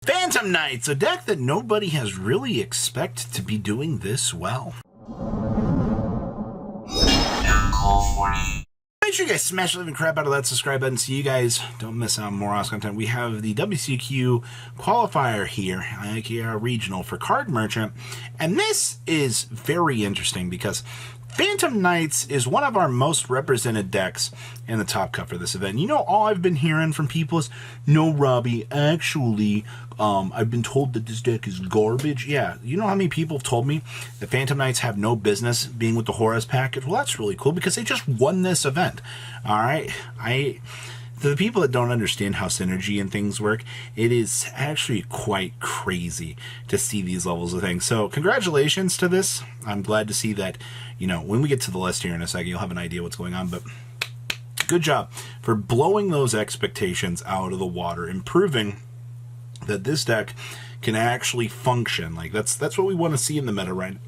Phantom Knights, a deck that nobody has really expected to be doing this well. Make sure you guys smash the living crap out of that subscribe button so you guys don't miss out on more awesome content. We have the WCQ qualifier here, IKEA Regional for Card Merchant, and this is very interesting because Phantom Knights is one of our most represented decks in the Top Cut for this event. You know, all I've been hearing from people is, no, Robbie, actually, I've been told that this deck is garbage. Yeah, you know how many people have told me that Phantom Knights have no business being with the Horus package? Well, that's really cool because they just won this event. All right, to the people that don't understand how synergy and things work, it is actually quite crazy to see these levels of things. So congratulations to this. I'm glad to see that, you know, when we get to the list here in a second, you'll have an idea what's going on. But good job for blowing those expectations out of the water, improving that this deck can actually function. Like that's what we want to see in the meta, right?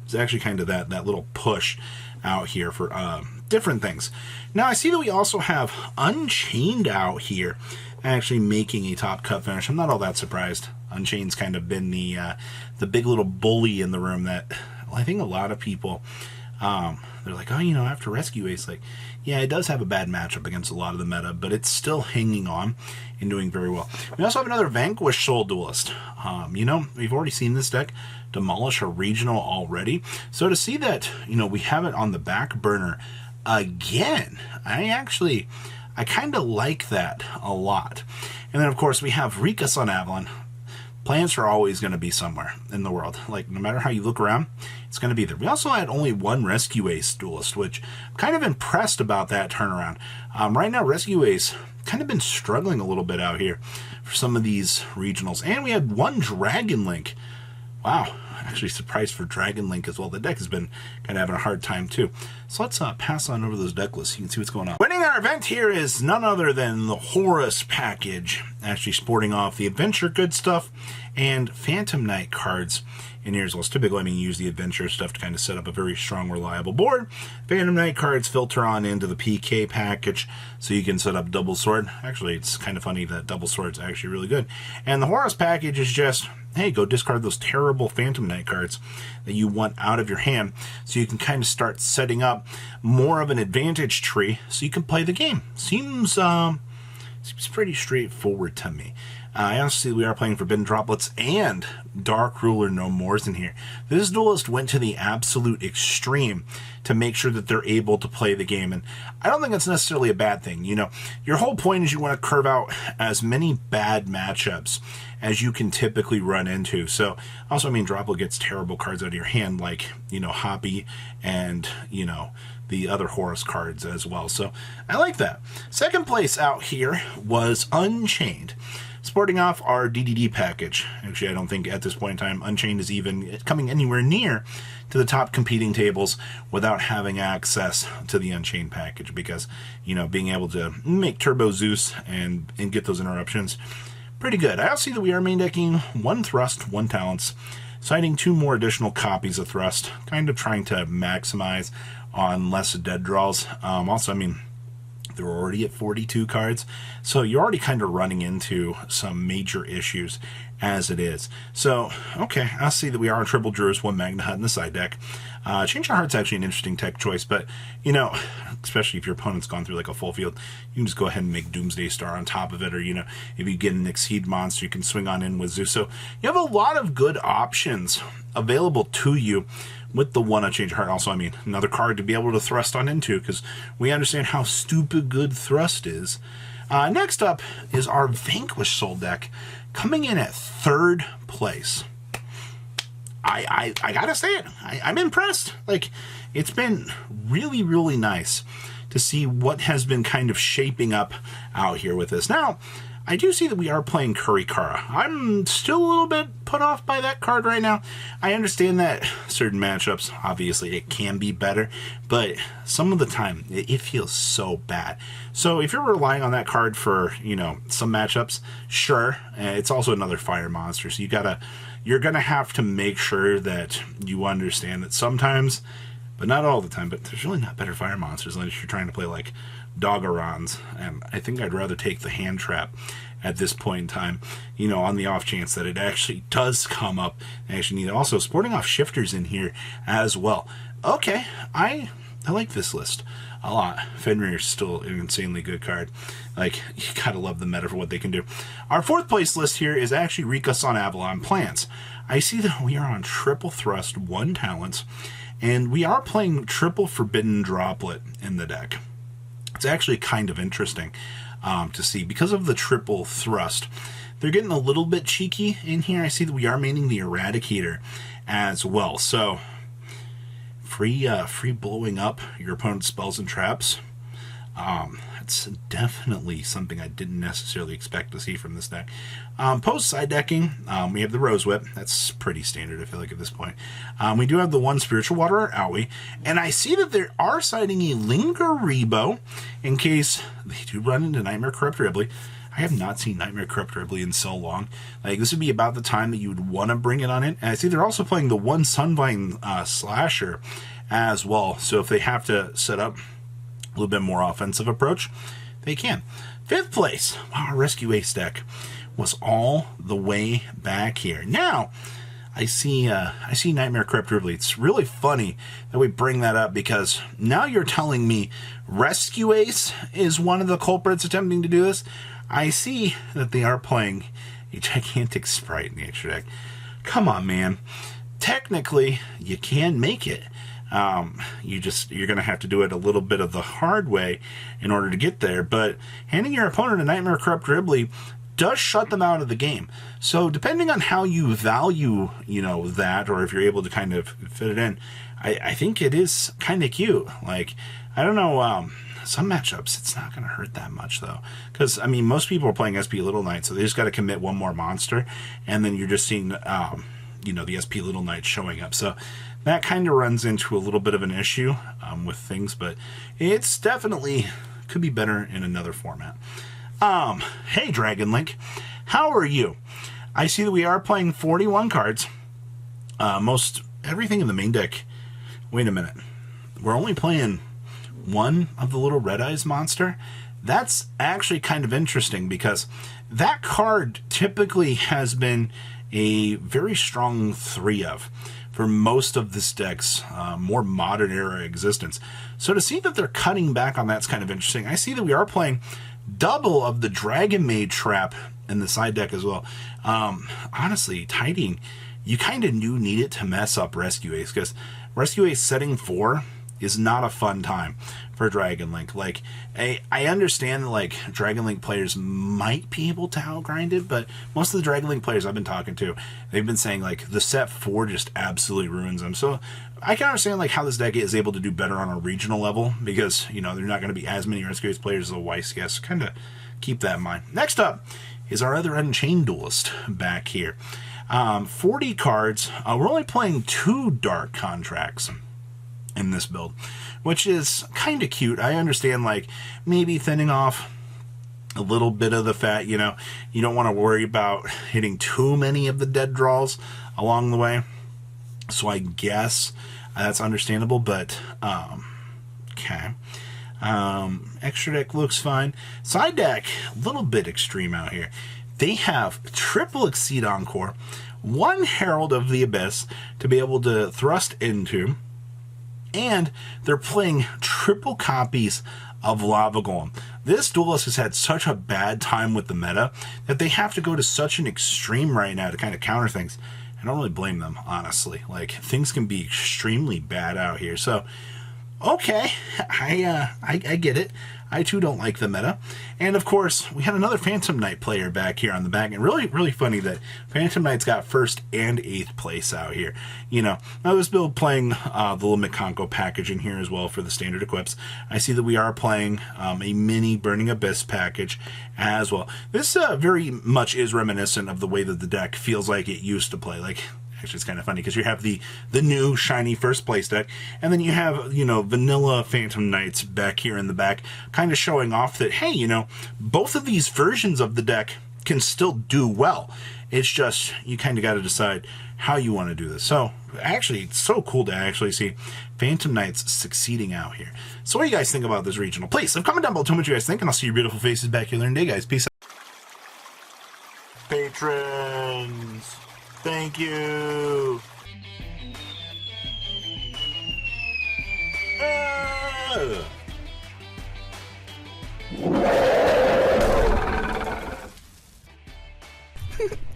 It's actually kind of that little push out here for different things. Now I see that we also have Unchained out here actually making a top cut finish. I'm not all that surprised. Unchained's kind of been the big little bully in the room that, well, I think a lot of people they're like, oh, you know, after Rescue Ace, like, yeah, it does have a bad matchup against a lot of the meta, but it's still hanging on and doing very well. We also have another Vanquish Soul duelist. You know, we've already seen this deck demolish a regional already. So to see that, you know, we have it on the back burner again, I kind of like that a lot. And then, of course, we have Rikas on Avalon. Plants are always going to be somewhere in the world. Like, no matter how you look around, it's going to be there. We also had only one Rescue Ace duelist, which I'm kind of impressed about that turnaround. Right now, Rescue Ace kind of been struggling a little bit out here for some of these regionals. And we had one Dragon Link. Wow, actually surprised for Dragon Link as well. The deck has been kind of having a hard time too. So let's pass on over those deck lists so you can see what's going on. Winning our event here is none other than the Horus package, actually sporting off the adventure good stuff and Phantom Knight cards in here as well. It's typically, I mean, use the adventure stuff to kind of set up a very strong, reliable board. Phantom Knight cards filter on into the PK package so you can set up double sword. Actually, it's kind of funny that double sword's actually really good. And the Horus package is just, hey, go discard those terrible Phantom Knight cards that you want out of your hand so you can kind of start setting up more of an advantage tree so you can play the game. Seems pretty straightforward to me. I also see we are playing Forbidden Droplets and Dark Ruler No Mores in here. This duelist went to the absolute extreme to make sure that they're able to play the game, and I don't think that's necessarily a bad thing. You know, your whole point is you want to curve out as many bad matchups as you can typically run into. So, also, I mean, Droplet gets terrible cards out of your hand, like, you know, Hoppy and, you know, the other Horus cards as well. So, I like that. Second place out here was Unchained, sporting off our DDD package. Actually, I don't think at this point in time Unchained is even coming anywhere near to the top competing tables without having access to the Unchained package because, you know, being able to make Turbo Zeus and get those interruptions, pretty good. I also see that we are main decking one Thrust, one Talents, citing two more additional copies of Thrust, kind of trying to maximize on less dead draws. Also, I mean, they're already at 42 cards, so you're already kind of running into some major issues as it is. So, okay, I see that we are on Triple Druids, one Magna Hut in the side deck. Change Your Heart's actually an interesting tech choice, but, you know, especially if your opponent's gone through like a full field, you can just go ahead and make Doomsday Star on top of it, or, you know, if you get an Exceed monster, you can swing on in with Zeus. So you have a lot of good options available to you with the one Unchained Heart. Also, I mean, another card to be able to thrust on into, because we understand how stupid good Thrust is. Next up is our Vanquish Soul deck, coming in at third place. I gotta say it, I'm impressed. Like, it's been really, really nice to see what has been kind of shaping up out here with this. Now, I do see that we are playing Kurikara. I'm still a little bit put off by that card right now. I understand that certain matchups, obviously, it can be better, but some of the time, it feels so bad. So if you're relying on that card for, you know, some matchups, sure. It's also another fire monster, so you're gonna have to make sure that you understand that sometimes, but not all the time, but there's really not better fire monsters unless you're trying to play like Doggerons, and I think I'd rather take the hand trap at this point in time, you know, on the off chance that it actually does come up. I actually need it. Also, sporting off shifters in here as well. Okay, I like this list a lot. Fenrir's still an insanely good card. Like, you gotta love the meta for what they can do. Our fourth place list here is actually Rikus on Avalon Plants. I see that we are on triple thrust, 1 talents, and we are playing triple forbidden droplet in the deck. It's actually kind of interesting to see because of the triple thrust. They're getting a little bit cheeky in here. I see that we are maining the Eradicator as well. So free blowing up your opponent's spells and traps. That's definitely something I didn't necessarily expect to see from this deck. Post side decking, we have the Rose Whip. That's pretty standard, I feel like, at this point. We do have the 1 Spiritual Water Owie, and I see that they are citing a Linger Rebo in case they do run into Nightmare Corrupt Ribley. I have not seen Nightmare Corrupt Ribley in so long. Like, this would be about the time that you would want to bring it on in. And I see they're also playing the 1 Sunvine Slasher as well. So if they have to set up a little bit more offensive approach, they can. Fifth place. Wow, our Rescue Ace deck was all the way back here. Now, I see Nightmare Corrupt Ribley. It's really funny that we bring that up because now you're telling me Rescue Ace is one of the culprits attempting to do this. I see that they are playing a gigantic sprite in the extra deck. Come on, man. Technically, you can make it. You're going to have to do it a little bit of the hard way in order to get there. But handing your opponent a Nightmare Corrupt Ribley does shut them out of the game. So depending on how you value, you know, that, or if you're able to kind of fit it in, I think it is kind of cute. Like, I don't know, some matchups, it's not going to hurt that much, though. Because, I mean, most people are playing SP Little Knight, so they just got to commit 1 more monster, and then you're just seeing, you know, the SP Little Knight showing up. So that kind of runs into a little bit of an issue with things, but it's definitely could be better in another format. Hey, Dragon Link, how are you? I see that we are playing 41 cards. Most everything in the main deck. Wait a minute. We're only playing 1 of the little Red Eyes monster. That's actually kind of interesting because that card typically has been a very strong 3 of for most of this deck's more modern era existence. So to see that they're cutting back on that's kind of interesting. I see that we are playing double of the Dragon Maid trap in the side deck as well. Honestly, tidying, you kind of do need it to mess up Rescue Ace, because Rescue Ace setting 4 is not a fun time for Dragon Link. Like, I understand that, like, Dragon Link players might be able to outgrind it, but most of the Dragon Link players I've been talking to, they've been saying, like, the set 4 just absolutely ruins them. So I can understand, like, how this deck is able to do better on a regional level, because, you know, there's not going to be as many Rescue Ace players as a Weiss guess. Kind of keep that in mind. Next up is our other Unchained duelist back here. 40 cards. We're only playing 2 Dark Contracts in this build, which is kind of cute. I understand, like, maybe thinning off a little bit of the fat, you know, you don't want to worry about hitting too many of the dead draws along the way. So I guess that's understandable, but okay. Extra deck looks fine. Side deck, a little bit extreme out here. They have triple Exceed Encore, 1 Herald of the Abyss to be able to thrust into, and they're playing triple copies of Lava Golem. This duelist has had such a bad time with the meta that they have to go to such an extreme right now to kind of counter things. I don't really blame them, honestly. Like, things can be extremely bad out here. So, okay, I get it. I too don't like the meta. And of course, we had another Phantom Knight player back here on the back. And really funny that Phantom Knight's got 1st and 8th place out here. You know, I was build playing the little Mikanko package in here as well for the standard equips. I see that we are playing a mini Burning Abyss package as well. This very much is reminiscent of the way that the deck feels like it used to play. Like, actually, it's kind of funny because you have the new shiny 1st place deck, and then you have, you know, vanilla Phantom Knights back here in the back, kind of showing off that, hey, you know, both of these versions of the deck can still do well. It's just, you kind of got to decide how you want to do this. So, actually, it's so cool to actually see Phantom Knights succeeding out here. So what do you guys think about this regional? Please, comment down below, tell me what you guys think, and I'll see your beautiful faces back here later today, guys. Peace out. Patrons, thank you.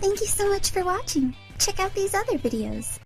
Thank you so much for watching. Check out these other videos.